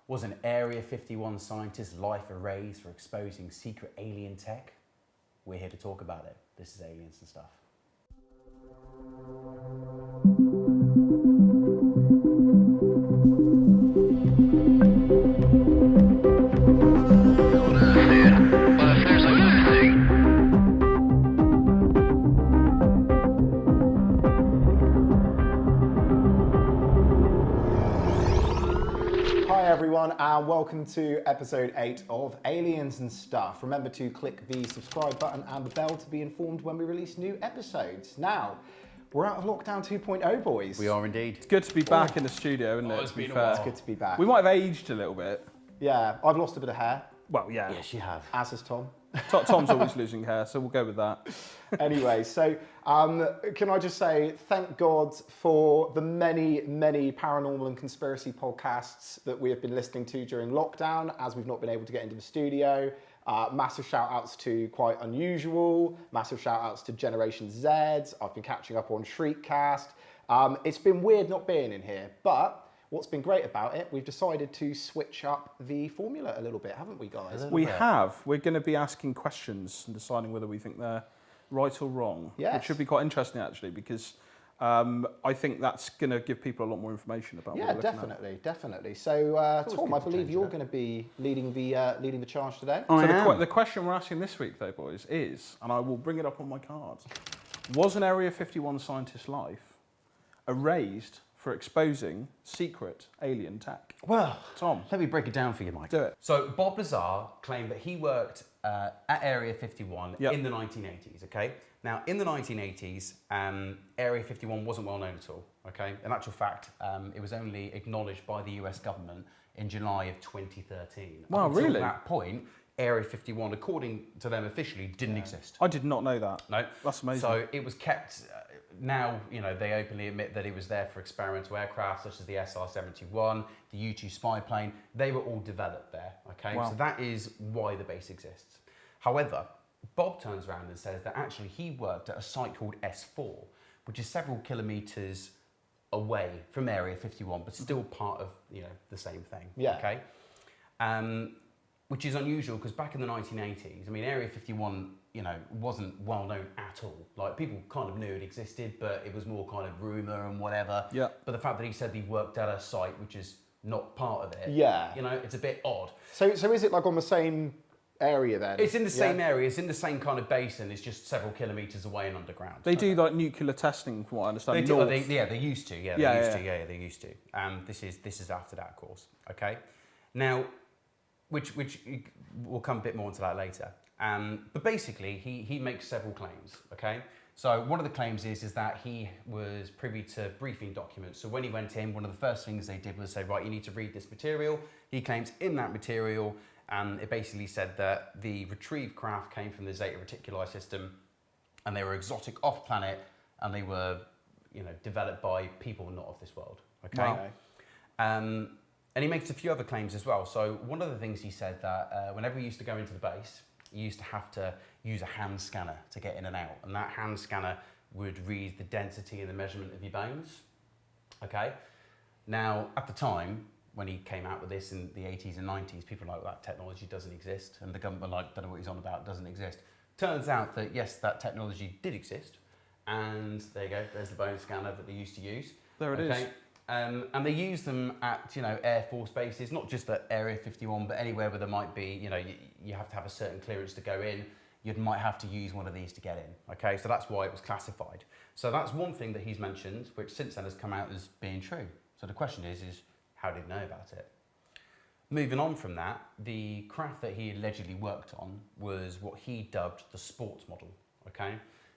Was an Area 51 scientist's life erased for exposing secret alien tech? We're here to talk about it. This is Aliens and Stuff. Hi everyone, and welcome to episode 8 of Aliens and Stuff. Remember to click the subscribe button and the bell to be informed when we release new episodes. Now, we're out of lockdown 2.0, boys. We are indeed. It's good to be back in the studio, isn't it? It's To be been a fair. while. It's good to be back. We might have aged a little bit. Yeah, I've lost a bit of hair, Well, yeah. Yes, you have. as has Tom. Tom's always losing hair, so we'll go with that. Anyway, so can I just say thank God for the many paranormal and conspiracy podcasts that we have been listening to during lockdown, as we've not been able to get into the studio. Massive shout outs to Quite Unusual, massive shout outs to Generation Z. I've been catching up on Shriekcast. It's been weird not being in here, but what's been great about it, we've decided to switch up the formula a little bit, haven't we, guys? We have. We're going to be asking questions and deciding whether we think they're right or wrong. Yes. Which should be quite interesting, actually, because I think that's going to give people a lot more information about what we're looking at. Definitely. So, Tom, I good to believe change you're that. going to be leading the charge today. I So am. the question we're asking this week, though, boys, is, and I will bring it up on my card, was an Area 51 scientist's life erased for exposing secret alien tech? Well, Tom, let me break it down for you, Mike. do it. So Bob Lazar claimed that he worked at Area 51 Yep. in the 1980s, okay? Now, in the 1980s, Area 51 wasn't well known at all, okay? In actual fact, it was only acknowledged by the US government in July of 2013. Wow, Up until really? that point, Area 51, according to them officially, didn't exist. I did not know that. No. That's amazing. So it was kept, now, you know, they openly admit that it was there for experimental aircraft such as the SR-71, the U-2 spy plane. They were all developed there, okay? Wow. So that is why the base exists. However, Bob turns around and says that actually he worked at a site called S4, which is several kilometres away from Area 51, but still part of, you know, the same thing, Yeah. okay? Which is unusual because back in the 1980s, I mean, Area 51, you know, wasn't well known at all. Like, people kind of knew it existed, but it was more kind of rumour and whatever. Yeah. But the fact that he said he worked at a site which is not part of it, Yeah. you know, it's a bit odd. So is it like on the same area then? It's in the same area, it's in the same kind of basin, it's just several kilometres away and underground. They do like nuclear testing, from what I understand. They do, north. they used to, Yeah, they used to. This is after that, of course, okay? Now, which we'll come a bit more into that later. But basically, he makes several claims, okay? So one of the claims is that he was privy to briefing documents. So when he went in, one of the first things they did was say, right, you need to read this material. He claims in that material, it basically said that the retrieved craft came from the Zeta Reticuli system, and they were exotic off-planet, and they were, you know, developed by people not of this world, okay? Wow. And he makes a few other claims as well. So one of the things he said that whenever he used to go into the base, you used to have to use a hand scanner to get in and out. And that hand scanner would read the density and the measurement of your bones. Okay? Now, at the time, when he came out with this in the 80s and 90s, people were like, that technology doesn't exist. And the government were like, don't know what he's on about, doesn't exist. Turns out that, yes, that technology did exist. And there you go, there's the bone scanner that they used to use. There it is. And they use them at, you know, Air Force bases, not just at Area 51, but anywhere where there might be, you know, you have to have a certain clearance to go in. You might have to use one of these to get in, okay? So that's why it was classified. So that's one thing that he's mentioned, which since then has come out as being true. So the question is how did he know about it? Moving on from that, the craft that he allegedly worked on was what he dubbed the sports model, okay?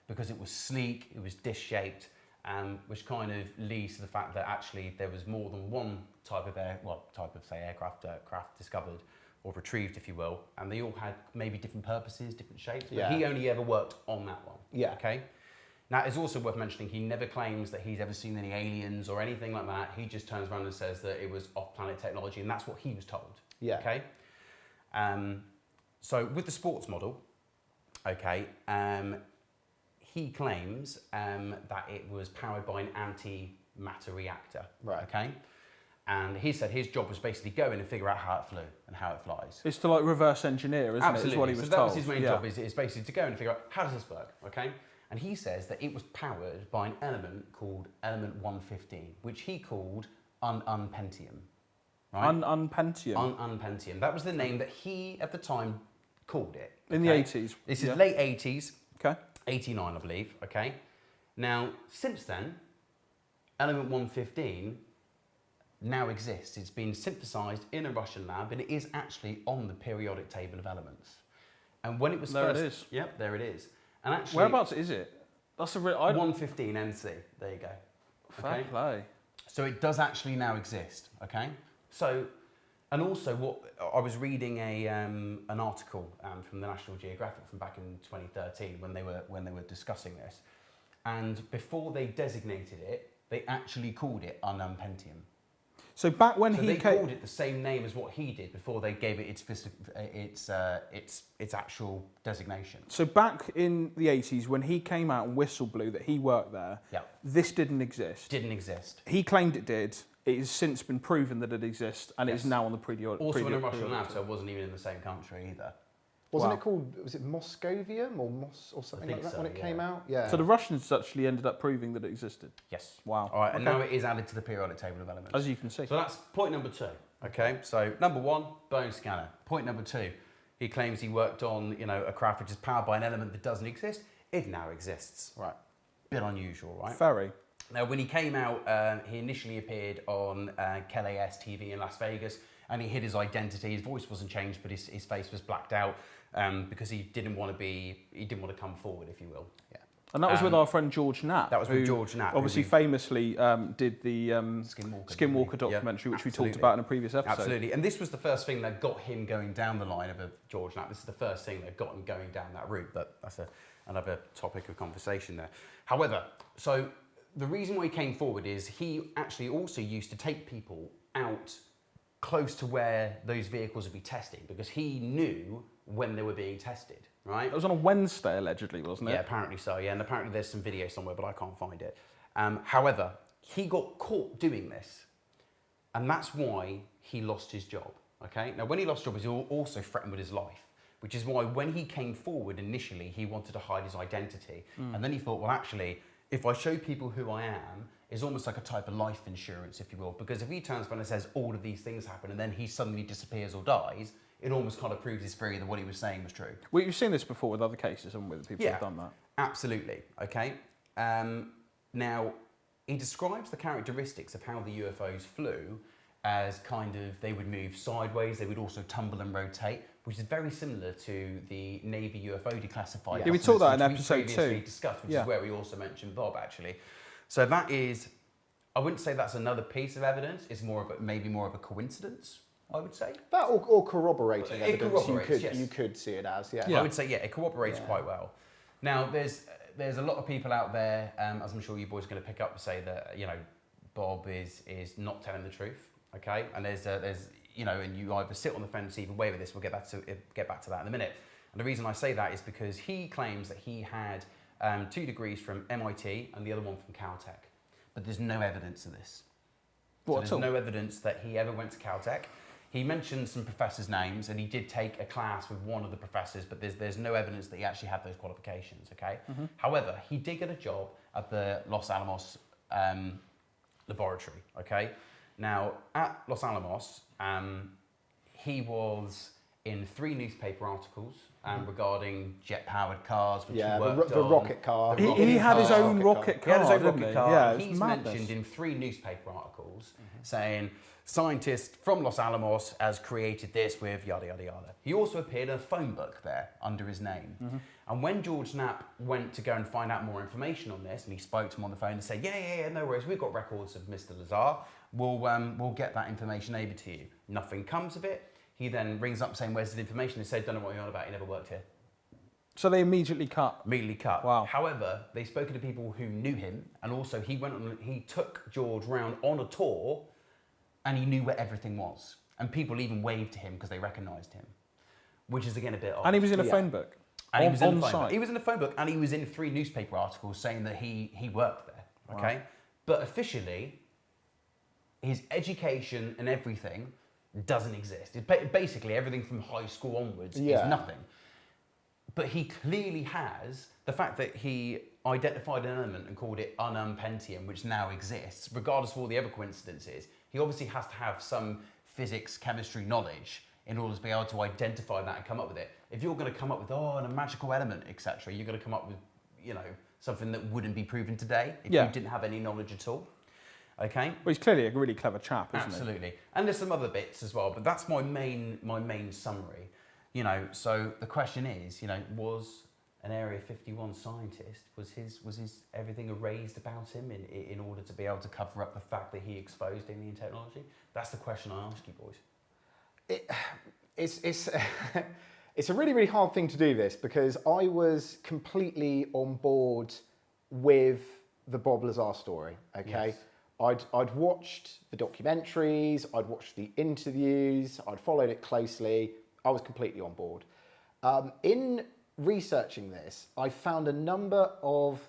Because it was sleek, it was dish-shaped, which kind of leads to the fact that actually there was more than one type of aircraft craft discovered or retrieved, if you will, and they all had maybe different purposes, different shapes, but Yeah. he only ever worked on that one. Yeah. Okay. Now, it's also worth mentioning he never claims that he's ever seen any aliens or anything like that. He just turns around and says that it was off-planet technology, and that's what he was told. Yeah. Okay. So with the sports model, okay, he claims that it was powered by an antimatter reactor. Right. Okay. And he said his job was basically go in and figure out how it flew and how it flies. It's to like reverse engineer, isn't Absolutely. it? Is what he was so that told. was his main job, is basically to go and figure out how does this work, okay? And he says that it was powered by an element called element 115, which he called unpentium. Right? Unpentium. Unpentium. That was the name that he, at the time, called it. In the 80s. This is late 80s. Okay. 89, I believe, okay? Now, since then, element 115 now exists. It's been synthesized in a Russian lab, and it is actually on the periodic table of elements. And when it was there first... it is. Yep, there it is. And actually... Whereabouts is it? That's a real... 115 NC. There you go. Fair play. So it does actually now exist, okay? So, and also what I was reading an article from the National Geographic from back in 2013 when they were discussing this, and before they designated it, they actually called it unpentium. So back when So he they came... called it the same name as what he did before they gave it its actual designation. So back in the 80s, when he came out and whistleblew that he worked there, this didn't exist. Didn't exist. He claimed it did. It has since been proven that it exists, and it is now on the periodic. Also in a Russian lab, so it wasn't even in the same country either. Wasn't it called, was it Moscovium or something like that so, when it came out? Yeah. So the Russians actually ended up proving that it existed. Yes. Wow. All right, and now it is added to the periodic table of elements. As you can see. So that's point number 2. Okay, so number 1, bone scanner. Point number 2, he claims he worked on, a craft which is powered by an element that doesn't exist. It now exists. Right. Bit unusual, right? Very. Now, when he came out, he initially appeared on KLAS-TV in Las Vegas, and he hid his identity. His voice wasn't changed, but his face was blacked out because he didn't want to come forward, if you will. Yeah. And that was with our friend George Knapp. That was with George Knapp. Obviously, famously did the Skinwalker documentary, which we talked about in a previous episode. Absolutely. And this was the first thing that got him going down the line of a George Knapp. This is the first thing that got him going down that route, but that's another topic of conversation there. However, so the reason why he came forward is he actually also used to take people out close to where those vehicles would be testing because he knew when they were being tested, right? It was on a Wednesday, allegedly, wasn't it? Yeah, apparently so, yeah. And apparently there's some video somewhere, but I can't find it. However, he got caught doing this, and that's why he lost his job, okay? Now, when he lost his job, he was also threatened with his life, which is why when he came forward initially, he wanted to hide his identity. And then he thought, well, actually, if I show people who I am, it's almost like a type of life insurance, if you will, because if he turns around and says all of these things happen and then he suddenly disappears or dies, it almost kind of proves his theory that what he was saying was true. Well, you've seen this before with other cases, haven't we? That people have done that. Absolutely. Okay. Now, he describes the characteristics of how the UFOs flew as kind of they would move sideways, they would also tumble and rotate, which is very similar to the Navy UFO declassified. Yeah, we talked that in which episode we previously 2. discussed, which is where we also mentioned Bob actually. So that is, I wouldn't say that's another piece of evidence. It's maybe more of a coincidence, I would say. That or corroborating It evidence corroborates, you could see it as, yeah. I would say, it corroborates quite well. Now, there's a lot of people out there, as I'm sure you boys are going to pick up, say that, Bob is not telling the truth, okay? And there's and you either sit on the fence either way with this. We'll get back to that in a minute. And the reason I say that is because he claims that he had 2 degrees from MIT and the other one from CalTech. But there's no evidence of this. There's no evidence that he ever went to CalTech. He mentioned some professors' names, and he did take a class with one of the professors, but there's no evidence that he actually had those qualifications, okay? However, he did get a job at the Los Alamos laboratory, okay? Now, at Los Alamos, he was in 3 newspaper articles regarding jet-powered cars, which he worked the on. rocket car. He had his own rocket car, He had his own didn't rocket he? car. Yeah, He's madness. mentioned in 3 newspaper articles saying, scientists from Los Alamos has created this with yada, yada, yada. He also appeared in a phone book there under his name. And when George Knapp went to go and find out more information on this, and he spoke to him on the phone and said, yeah, no worries, we've got records of Mr. Lazar. We'll get that information over to you. Nothing comes of it. He then rings up saying, where's the information? He said, don't know what you're on about, he never worked here. So they immediately cut. Immediately cut. Wow. However, they spoke to people who knew him, and also he took George round on a tour, and he knew where everything was. And people even waved to him because they recognised him, which is again a bit odd. And he was in a phone book. And he was in the phone site. book. He was in a phone book, and he was in 3 newspaper articles saying that he worked there. Okay, Wow. but officially, his education and everything doesn't exist. Basically, everything from high school onwards is nothing. But he clearly has the fact that he identified an element and called it unpentium, which now exists, regardless of all the other coincidences. He obviously has to have some physics, chemistry knowledge in order to be able to identify that and come up with it. If you're going to come up with, a magical element, etc., you're going to come up with, something that wouldn't be proven today if you didn't have any knowledge at all. Okay? Well, he's clearly a really clever chap, isn't he? Absolutely. And there's some other bits as well, but that's my main summary. So the question is, was an Area 51 scientist, was his everything erased about him in order to be able to cover up the fact that he exposed alien technology? That's the question I ask you, boys. It's a really, really hard thing to do this, because I was completely on board with the Bob Lazar story, okay? Yes. I'd watched the documentaries, I'd watched the interviews, I'd followed it closely. I was completely on board. In researching this, I found a number of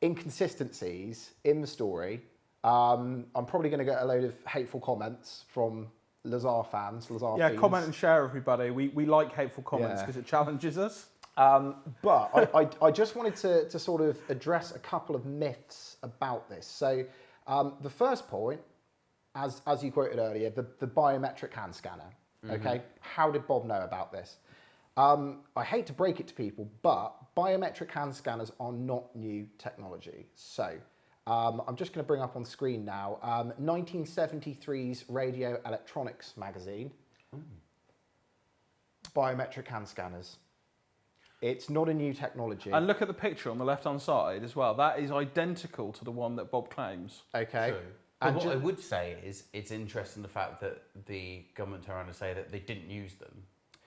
inconsistencies in the story. I'm probably going to get a load of hateful comments from Lazar fans, Lazar fiends. Comment and share, everybody. We like hateful comments because it challenges us. But I just wanted to sort of address a couple of myths about this. So the first point, as you quoted earlier, the biometric hand scanner. Okay, how did Bob know about this? I hate to break it to people, but biometric hand scanners are not new technology. So I'm just going to bring up on screen now 1973's Radio Electronics magazine. Biometric hand scanners. It's not a new technology. And look at the picture on the left-hand side as well. That is identical to the one that Bob claims. Okay. True. But what I would say is, it's interesting the fact that the government turned around to say that they didn't use them,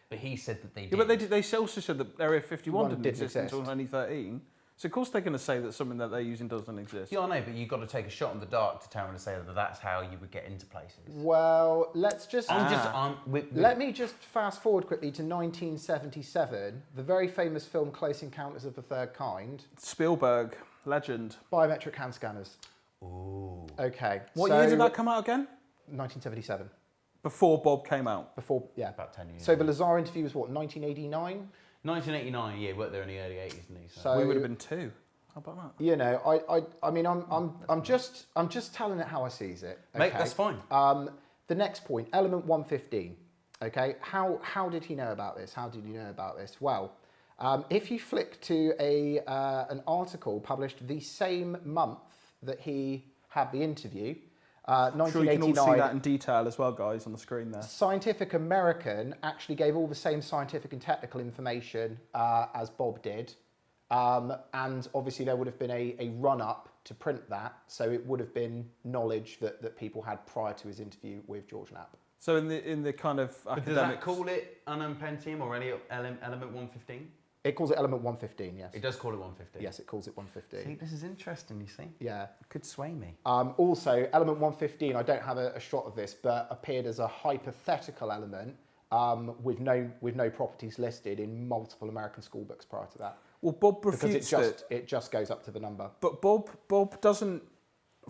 but he said that they did. Yeah, but they also said that Area 51 didn't exist until 2013. So of course they're going to say that something that they're using doesn't exist. Yeah, I know, but you've got to take a shot in the dark to turn around and say that that's how you would get into places. Well, let's just... Let me just fast forward quickly to 1977, the very famous film Close Encounters of the Third Kind. Spielberg, legend. Biometric hand scanners. Ooh. Okay. What year did that come out again? 1977. Before Bob came out? Before, yeah. About 10 years. So the Lazar interview was what, 1989? 1989, yeah, worked there in the early 80s, didn't he? So we would have been 2. How about that? You know, I mean, I'm just telling it how I sees it. Okay? Mate, that's fine. The next point, element 115. Okay, how did he know about this? How did he know about this? Well, if you flick to an article published the same month that he had the interview, 1989. Sure, you can all see that in detail as well, guys, on the screen there. Scientific American actually gave all the same scientific and technical information as Bob did. And obviously there would have been a run-up to print that, so it would have been knowledge that people had prior to his interview with George Knapp. So in the kind of academic... Does that call it unpentium or any element 115? It calls it element 115, yes. It does call it 115? Yes, it calls it 115. See, this is interesting, you see? Yeah. It could sway me. Also, element 115, I don't have a shot of this, but appeared as a hypothetical element with no properties listed in multiple American school books prior to that. Well, Bob refutes because it just goes up to the number. But Bob doesn't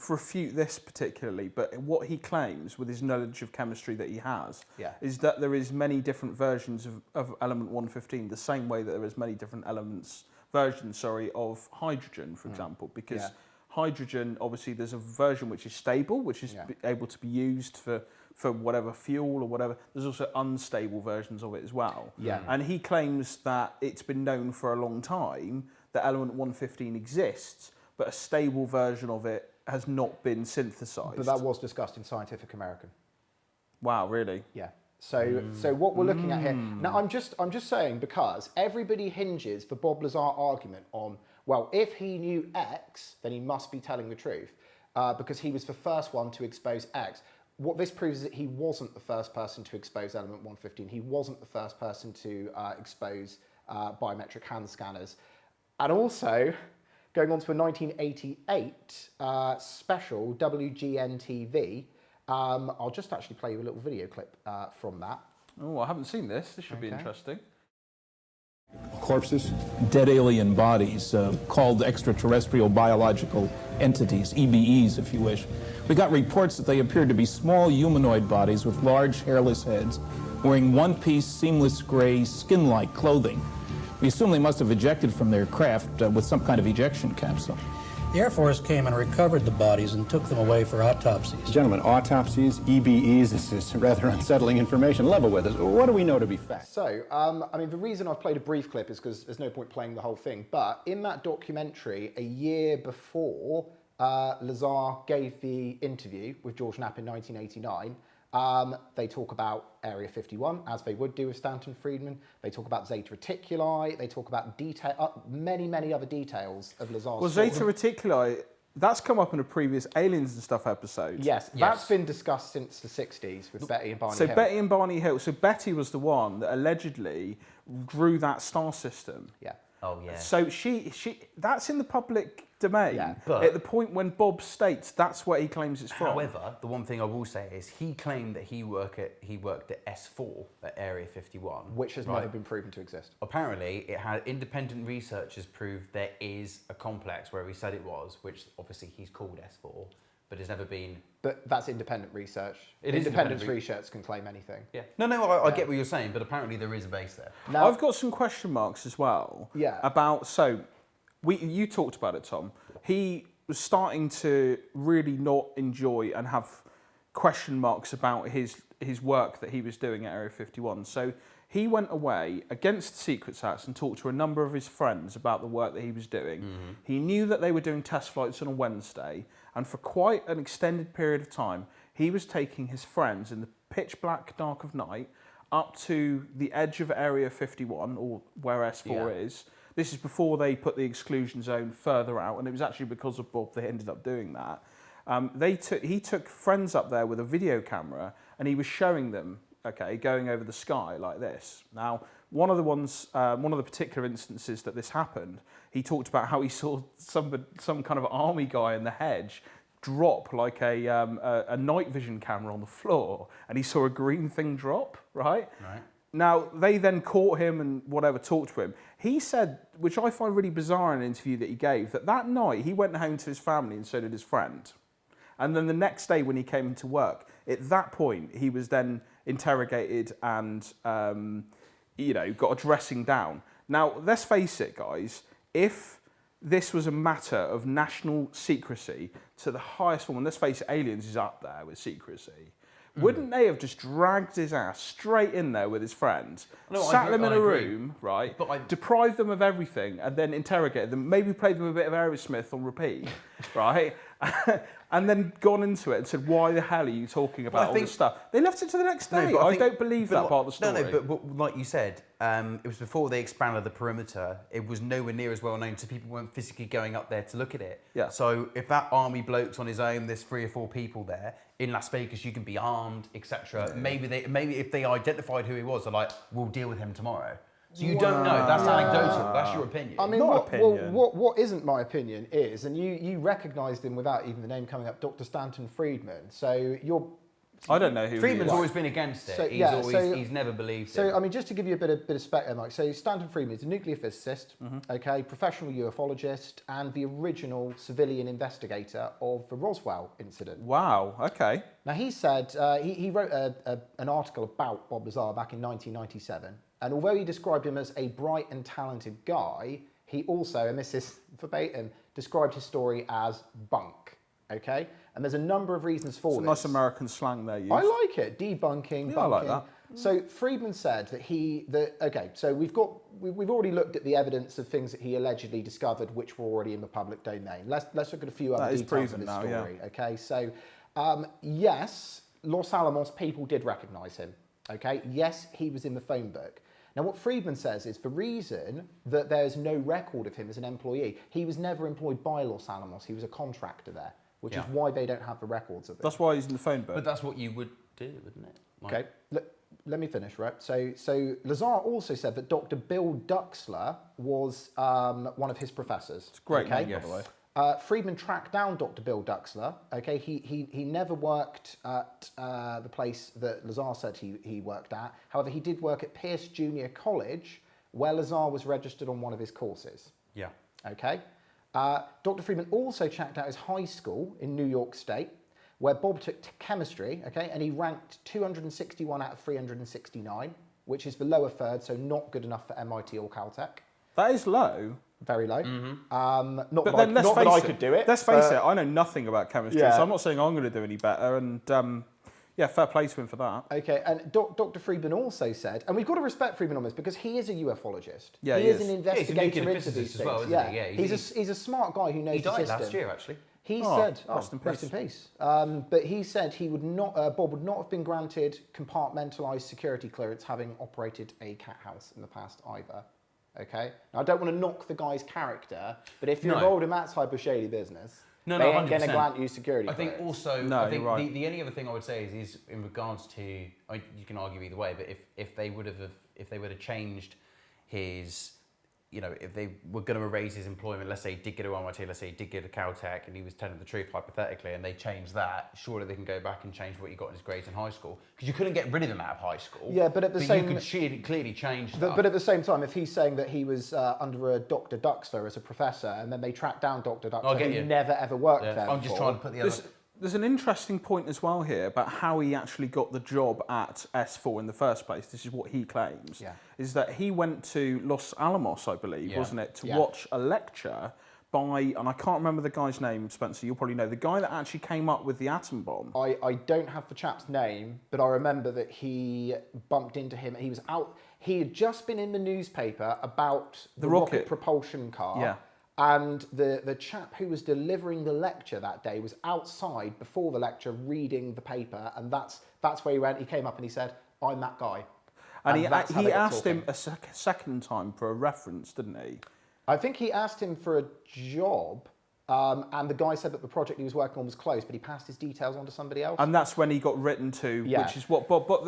refute this particularly, but what he claims with his knowledge of chemistry that he has is that there is many different versions of element 115, the same way that there is many different versions of hydrogen, for example, because hydrogen, obviously there's a version which is stable, which is able to be used for whatever fuel or whatever. There's also unstable versions of it as well. Yeah. And he claims that it's been known for a long time that element 115 exists, but a stable version of it has not been synthesized. But that was discussed in Scientific American. Wow, really? Yeah. So what we're looking at here now, I'm just saying, because everybody hinges the Bob Lazar argument on, well, if he knew X, then he must be telling the truth, because he was the first one to expose X. What this proves is that he wasn't the first person to expose element 115. He wasn't the first person to expose biometric hand scanners, and also, going on to a 1988 special, WGNTV, I'll just actually play you a little video clip from that. Oh, I haven't seen this. This should be interesting. corpses? Dead alien bodies, called extraterrestrial biological entities, EBEs if you wish. We got reports that they appeared to be small humanoid bodies with large hairless heads, wearing one-piece seamless gray skin-like clothing. We assume they must have ejected from their craft with some kind of ejection capsule. The Air Force came and recovered the bodies and took them away for autopsies. Gentlemen, autopsies, EBEs, this is rather unsettling information. Level with us. What do we know to be fact? So, I mean, the reason I've played a brief clip is because there's no point playing the whole thing. But in that documentary, a year before Lazar gave the interview with George Knapp in 1989, they talk about Area 51, as they would do with Stanton Friedman. They talk about Zeta Reticuli. They talk about many other details of Lazar's Well, story. Zeta Reticuli, that's come up in a previous Aliens and Stuff episode. Yes, that's been discussed since the 60s with Betty and Barney Hill. So Betty and Barney Hill. So Betty was the one that allegedly drew that star system. Yeah. Oh, yeah. So she that's in the public domain. Yeah, but at the point when Bob states that's where he claims it's from. However, the one thing I will say is he claimed that he worked at S4 at Area 51, which has never been proven to exist. Apparently, it had independent researchers proved there is a complex where he said it was, which obviously he's called S4, but has never been. But that's independent research. It is independent research can claim anything. Yeah. No, I get what you're saying, but apparently there is a base there. Now, I've got some question marks as well. Yeah. About you talked about it, Tom. He was starting to really not enjoy and have question marks about his work that he was doing at Area 51. So he went away against the Secrets Act and talked to a number of his friends about the work that he was doing. Mm-hmm. He knew that they were doing test flights on a Wednesday, and for quite an extended period of time, he was taking his friends in the pitch black dark of night up to the edge of Area 51, or where S4 is. This is before they put the exclusion zone further out, and it was actually because of Bob they ended up doing that. He took friends up there with a video camera, and he was showing them, going over the sky like this. Now, one of the particular instances that this happened, he talked about how he saw some kind of army guy in the hedge drop like a night vision camera on the floor, and he saw a green thing drop, right? Right. Now, they then caught him and talked to him. He said, which I find really bizarre in an interview that he gave, that night he went home to his family and so did his friend. And then the next day when he came into work, at that point, he was then interrogated and, got a dressing down. Now, let's face it, guys, if this was a matter of national secrecy to the highest form, and let's face it, Aliens is up there with secrecy, wouldn't they have just dragged his ass straight in there with his friends, sat them in a room, right, deprived them of everything, and then interrogated them, maybe played them a bit of Aerosmith on repeat, right, and then gone into it and said, why the hell are you talking about all this stuff? They left it to the next day. I don't believe that part of the story. No, but like you said, it was before they expanded the perimeter. It was nowhere near as well known, so people weren't physically going up there to look at it. Yeah. So if that army bloke's on his own, there's 3 or 4 people there. In Las Vegas, you can be armed, etc. Yeah. Maybe if they identified who he was, they're like, we'll deal with him tomorrow. So you don't know. That's anecdotal. That's your opinion. I mean, what isn't my opinion is, and you recognised him without even the name coming up, Dr. Stanton Friedman. So you're. I don't know who Friedman's he is. always been against it. So, he's never believed it. So, I mean, just to give you a bit of spec, Mike. So, Stanton Friedman is a nuclear physicist, professional ufologist, and the original civilian investigator of the Roswell incident. Wow. Okay. Now, he said he wrote an article about Bob Lazar back in 1997, and although he described him as a bright and talented guy, he also, and this is verbatim, described his story as bunk. Okay, and there's a number of reasons for this. Nice American slang there. I like it. Debunking, bunking. I like that. So Friedman said that so we've already looked at the evidence of things that he allegedly discovered, which were already in the public domain. Let's look at a few other details of his story. Yeah. Okay, so yes, Los Alamos people did recognise him. Okay, yes, he was in the phone book. Now, what Friedman says is the reason that there's no record of him as an employee, he was never employed by Los Alamos. He was a contractor there, which is why they don't have the records of it. That's why he's in the phone book. But that's what you would do, wouldn't it? Okay, let me finish, right? So Lazar also said that Dr. Bill Duxler was one of his professors. It's a great name, by the way. Friedman tracked down Dr. Bill Duxler. Okay, he never worked at the place that Lazar said he worked at. However, he did work at Pierce Junior College, where Lazar was registered on one of his courses. Yeah. Okay. Dr. Friedman also checked out his high school in New York State, where Bob took chemistry, okay, and he ranked 261 out of 369, which is the lower third, so not good enough for MIT or CalTech. That is low. Very low. Not But that then let's face I it, could do it. Let's face it, I know nothing about chemistry, Yeah. so I'm not saying I'm going to do any better. And yeah, fair play to him for that. Okay, and Dr. Friedman also said, and we've got to respect Friedman on this because he is a ufologist. Yeah, he he is is. an Yeah, he's a investigator nuclear into these physicist things. as well, isn't yeah, he? Yeah, he's a smart guy who knows He died the system. last year, actually. He Oh, said, rest in rest in peace. peace. But he said he would not, Bob would not have been granted compartmentalised security clearance having operated a cat house in the past either. Okay? Now, I don't want to knock the guy's character, but if you're No. involved in that type of shady business, No, they no, ain't going to 100%. grant you security I think clearance. also, No, I think you're right. the only other thing I would say is in regards to, you can argue either way, but if they would have changed his, you know, if they were going to erase his employment, let's say he did get a MIT, let's say he did get a CalTech, and he was telling the truth hypothetically, and they changed that, surely they can go back and change what he got in his grades in high school, because you couldn't get rid of him out of high school. Yeah, but at the same, you could clearly change that. but at the same time, if he's saying that he was under a Dr. Duxler as a professor, and then they tracked down Dr. Duxler, get who you. never ever worked there. I'm just before. trying to put the other. There's an interesting point as well here about how he actually got the job at S4 in the first place. This is what he claims. Yeah. Is that he went to Los Alamos, I believe, Yeah. wasn't it, to Yeah. watch a lecture by, and I can't remember the guy's name, Spencer, you'll probably know, the guy that actually came up with the atom bomb. I don't have the chap's name, but I remember that he bumped into him. He was out. He had just been in the newspaper about the rocket propulsion car. Yeah. And the chap who was delivering the lecture that day was outside before the lecture reading the paper, and that's where he went. He came up and he said, "I'm that guy." And that's how he they got asked him talking. a second time for a reference, didn't he? I think he asked him for a job, and the guy said that the project he was working on was closed, but he passed his details on to somebody else. And that's when he got written to, Yeah. which is what Bob. But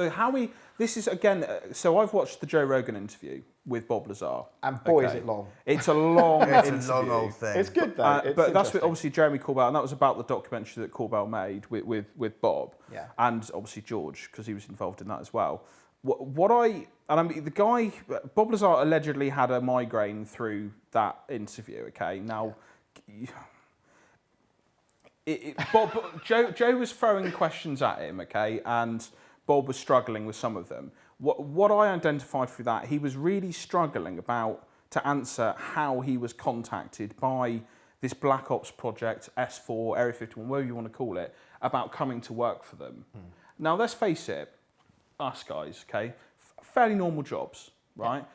this is again. So I've watched the Joe Rogan interview with Bob Lazar, and boy, is it long. It's a long interview. It's a long old thing. It's good though. But It's that's with interesting. obviously Jeremy Corbell, and that was about the documentary that Corbell made with Bob, Yeah. and obviously George, because he was involved in that as well. I mean, the guy, Bob Lazar allegedly had a migraine through that interview. Okay, now. Joe was throwing questions at him, okay, and Bob was struggling with some of them. What I identified through that, he was really struggling to answer how he was contacted by this Black Ops project, S4, Area 51, whatever you want to call it, about coming to work for them. Now, let's face it, us guys, okay, fairly normal jobs, right?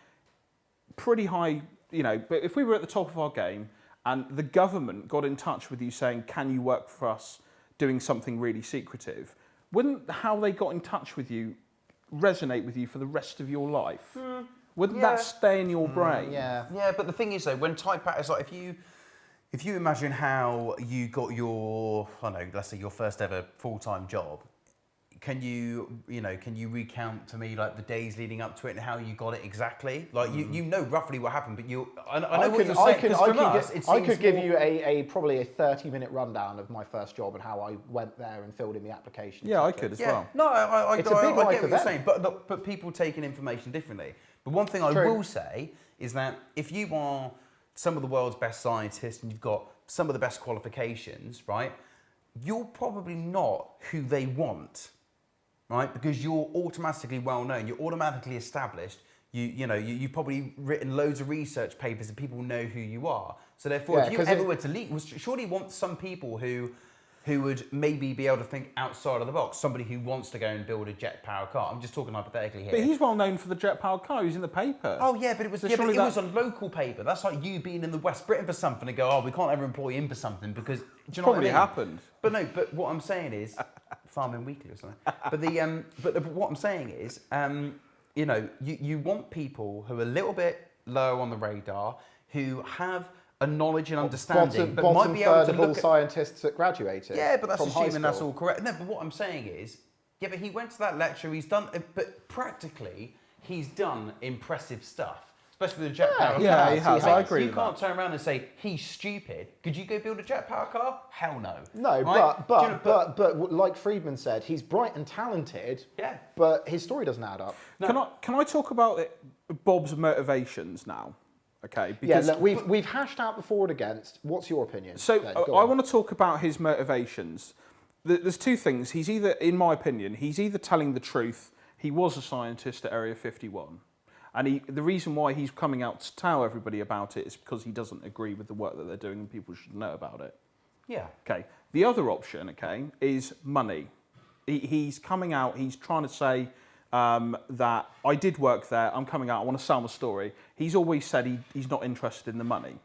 Pretty high, you know, but if we were at the top of our game, and the government got in touch with you saying, can you work for us doing something really secretive, wouldn't how they got in touch with you resonate with you for the rest of your life? Wouldn't that stay in your brain? Yeah. Yeah, but the thing is though, when type out is like if you imagine how you got your, I don't know, let's say your first ever full-time job, can you recount to me like the days leading up to it and how you got it exactly? Like you know roughly what happened, but I know what you're saying. 'Cause from us, it I seems could give more- you probably a 30-minute rundown of my first job and how I went there and filled in the application. Yeah, I etc. could as well. No, I It's get a big what life you're event. saying, but people taking information differently. But one thing I True. will say is that if you are some of the world's best scientists and you've got some of the best qualifications, right, you're probably not who they want, right? Because you're automatically well known, you're automatically established. You've probably written loads of research papers and people know who you are. So therefore, Yeah, if you 'cause ever it- were to leak, surely you want some people who would maybe be able to think outside of the box. Somebody who wants to go and build a jet-powered car. I'm just talking hypothetically here. But he's well known for the jet-powered car. He was in the paper. Oh yeah, but it was So but surely it that- was a local paper. That's like you being in the West Britain for something and go, oh, we can't ever employ him for something because do you know Probably what I mean? happened. But no, but what I'm saying is, Farming Weekly or something. But what I'm saying is, you want people who are a little bit lower on the radar, who have a knowledge and understanding, but bottom might be able third to of all look at... scientists that graduated. Yeah, but that's from high assuming that's school. all correct. No, but what I'm saying is, yeah, but he went to that lecture, he's done, but practically, he's done impressive stuff. especially with a jet powered Yeah, car. he has. I agree You with can't that. turn around and say he's stupid. Could you go build a jet powered car? Hell no. No, right? but like Friedman said, he's bright and talented. Yeah. But his story doesn't add up. No. Can I talk about Bob's motivations now? Okay. Yeah, look, we've hashed out the for and against. What's your opinion? So Go I on. want to talk about his motivations. There's two things. He's either, in my opinion, he's either telling the truth. He was a scientist at Area 51. And the reason why he's coming out to tell everybody about it is because he doesn't agree with the work that they're doing and people should know about it. Yeah. Okay. The other option, okay, is money. He's coming out, he's trying to say that I did work there, I'm coming out, I want to sell my story. He's always said he's not interested in the money.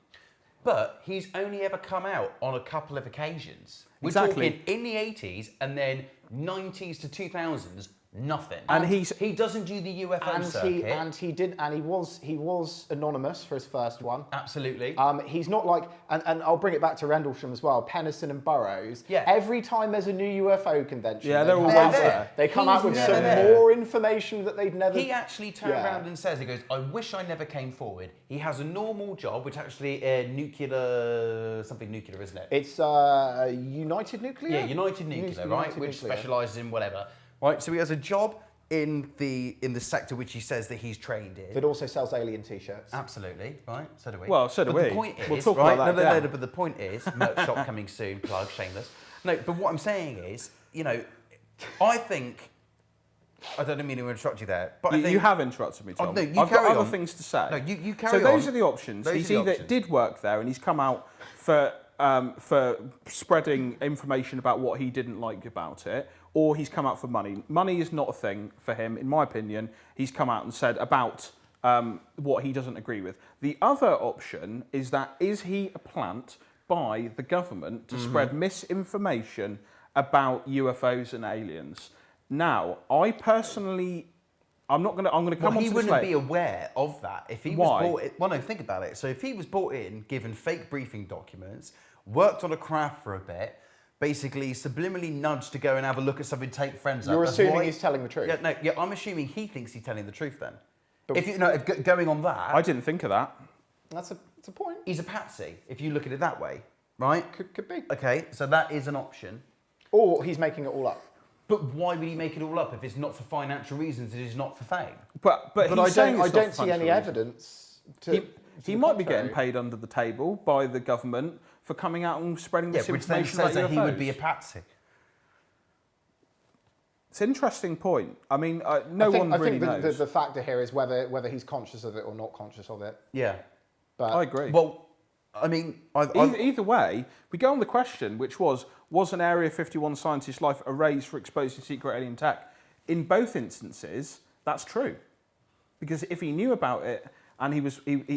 But he's only ever come out on a couple of occasions. We're Exactly. talking in the 80s and then 90s to 2000s, nothing. And he doesn't do the UFO circuit. He was anonymous for his first one. Absolutely. He's not like, and I'll bring it back to Rendlesham as well, Pennison and Burroughs. Yeah. Every time there's a new UFO convention, Yeah, they're always there. They come He's out with never some there. more information that they've never... He actually turned around and says, he goes, I wish I never came forward. He has a normal job, which actually something nuclear, isn't it? It's United Nuclear? Yeah, United Nuclear, right? United Which Nuclear. specialises in whatever. Right, so he has a job in the sector which he says that he's trained in. That also sells alien t-shirts. Absolutely, right? So do we. Well, so do but we. The point We'll is, talk right? about that again. But the point is, merch shop coming soon. Plug, shameless. No, but what I'm saying is, I think. I don't mean to interrupt you there, but I think you have interrupted me, Tom. Oh, no, you I've got carry other on. things to say. No, you carry So those on. are the options. Those He's are the either options. did work there and he's come out for spreading information about what he didn't like about it, or he's come out for money. Money is not a thing for him, in my opinion. He's come out and said about what he doesn't agree with. The other option is that is he a plant by the government to spread misinformation about UFOs and aliens? Now, I personally, I'm going to come on to he this wouldn't later. be aware of that if he Why? was brought in. Well, no, think about it. So if he was brought in, given fake briefing documents, worked on a craft for a bit, basically subliminally nudged to go and have a look at something, take friends up. You're That's assuming why- he's telling the truth. Yeah, I'm assuming he thinks he's telling the truth then. If going on that, I didn't think of that. That's a point. he's a patsy, if you look at it that way, right? Could be. Okay, so that is an option. Or he's making it all up. But why would he make it all up if it's not for financial reasons, it is not for fame? But But he's I saying don't it's not see any financial reasons. evidence to... He might be getting paid under the table by the government for coming out and spreading this which then information says about that he would be a UFOs. patsy. It's an interesting point. I mean, I no think, one really knows. the factor here is whether he's conscious of it or not conscious of it. Yeah. But I agree. Well, I mean, Either way, we go on the question, which was an Area 51 scientist's life erased for exposing secret alien tech? In both instances, that's true. Because if he knew about it and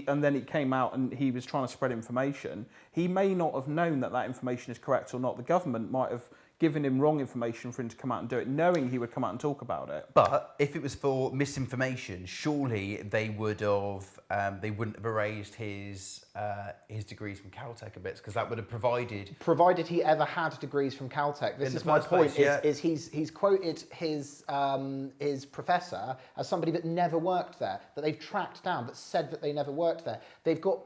and then it came out and he was trying to spread information, he may not have known that that information is correct or not. The government might have given him wrong information for him to come out and do it, knowing he would come out and talk about it. But if it was for misinformation, surely they wouldn't have erased his degrees from CalTech a bit, because that would have provided. provided he ever had degrees from CalTech, this In is the my first point. place, yeah. Is he's quoted his professor as somebody that never worked there, that they've tracked down, that said that they never worked there. They've got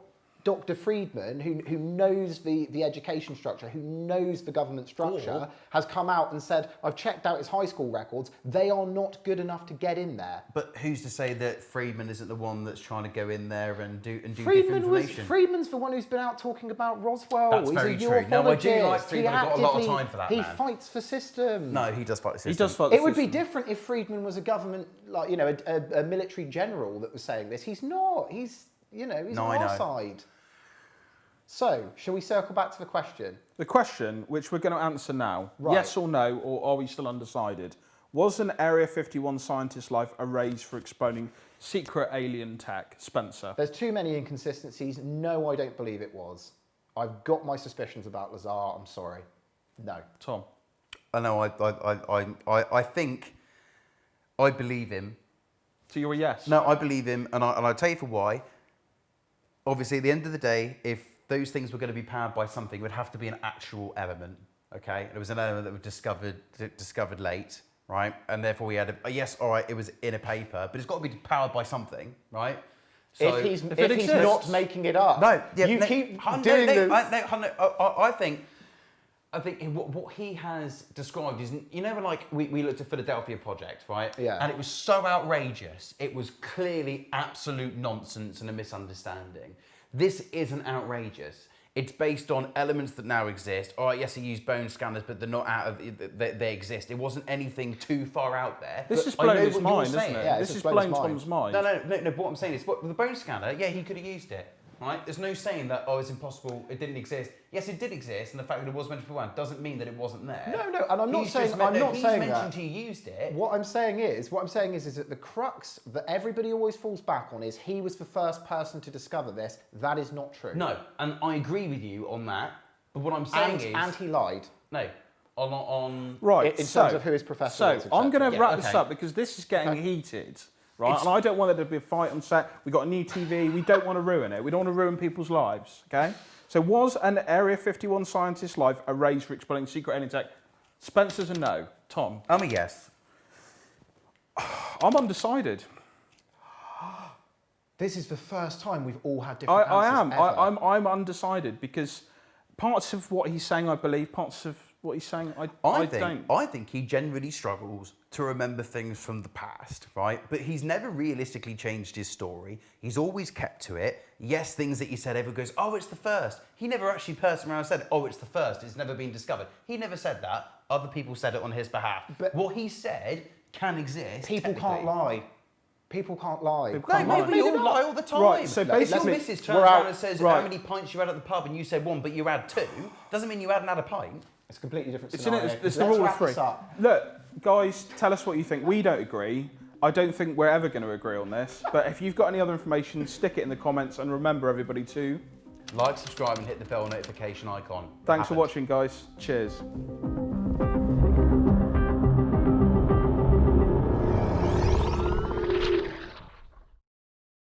Dr. Friedman, who knows the education structure, who knows the government structure, has come out and said, I've checked out his high school records, they are not good enough to get in there. But who's to say that Friedman isn't the one that's trying to go in there and do Friedman's information? the one who's been out talking about Roswell. That's He's very a true. No, I do ufologist. like Friedman. I've got a lot of time for that, He man. fights for system. No, he does fight the system. He does fight It would be different if Friedman was a government, like, a military general that was saying this. He's not. He's on our side. So, shall we circle back to the question? The question, which we're going to answer now, Right. yes or no, or are we still undecided? Was an Area 51 scientist's life erased for exposing secret alien tech? Spencer. There's too many inconsistencies. No, I don't believe it was. I've got my suspicions about Lazar. I'm sorry. No. Tom. I know. I think I believe him. So you're a yes? No, I believe him, and I'll tell you for why. Obviously, at the end of the day, if those things were going to be powered by something, it would have to be an actual element, okay? It was an element that was discovered late, right? And therefore we had yes, all right, it was in a paper, but it's got to be powered by something, right? So if he's exists. not making it up. No, yeah, you no, keep no, doing no, the... I think what he has described is, you know, when like we looked at Philadelphia Project, right? Yeah. And it was so outrageous. It was clearly absolute nonsense and a misunderstanding. This isn't outrageous. It's based on elements that now exist. All right, yes, he used bone scanners, but they're not out of. They exist. It wasn't anything too far out there. This is I know blowing his what you're mind, isn't saying. it? Yeah, This it's is just blowing blowing his Tom's mind. No. But what I'm saying is, with the bone scanner, yeah, he could have used it, right? There's no saying that, oh, it's impossible, it didn't exist. Yes, it did exist, and the fact that it was mentioned for one doesn't mean that it wasn't there. No, and I'm not He's saying just meant- I'm no, not he's saying mentioned that. he used it. What I'm saying is that the crux that everybody always falls back on is he was the first person to discover this. That is not true. No, and I agree with you on that. But what I'm saying And he lied. no, on Right, In terms of who his professor so was, I'm going to etc. wrap this okay. up because this is getting heated, right? And I don't want there to be a fight on set. We got a new TV. We don't want to ruin it. We don't want to ruin people's lives, okay? So was an Area 51 scientist's life erased for exploiting secret alien tech? Spencer's a no. Tom? I'm a yes. I'm undecided. This is the first time we've all had different I answers am. ever. I'm undecided because parts of what he's saying I believe, parts of what he's saying I don't. I think he generally struggles to remember things from the past, right? But he's never realistically changed his story. He's always kept to it. Yes, things that he said, everyone goes, oh, it's the first. He never actually personally around and said, oh, it's the first. It's never been discovered. He never said that. Other people said it on his behalf. But what he said can exist. People can't lie. People can't lie. No, we all lie all the time. Right, so If your basically- missus turns we're around out. and says, Right. how many pints you had at the pub, and you said one, but you had two, doesn't mean you hadn't had a pint. It's a completely different It's, in scenario. it, it's the Let's rule of wrap three. this up. Look, guys, tell us what you think. We don't agree. I don't think we're ever going to agree on this. But if you've got any other information, stick it in the comments. And remember, everybody, to Like, subscribe, and hit the bell notification icon. thanks for watching, guys. Cheers.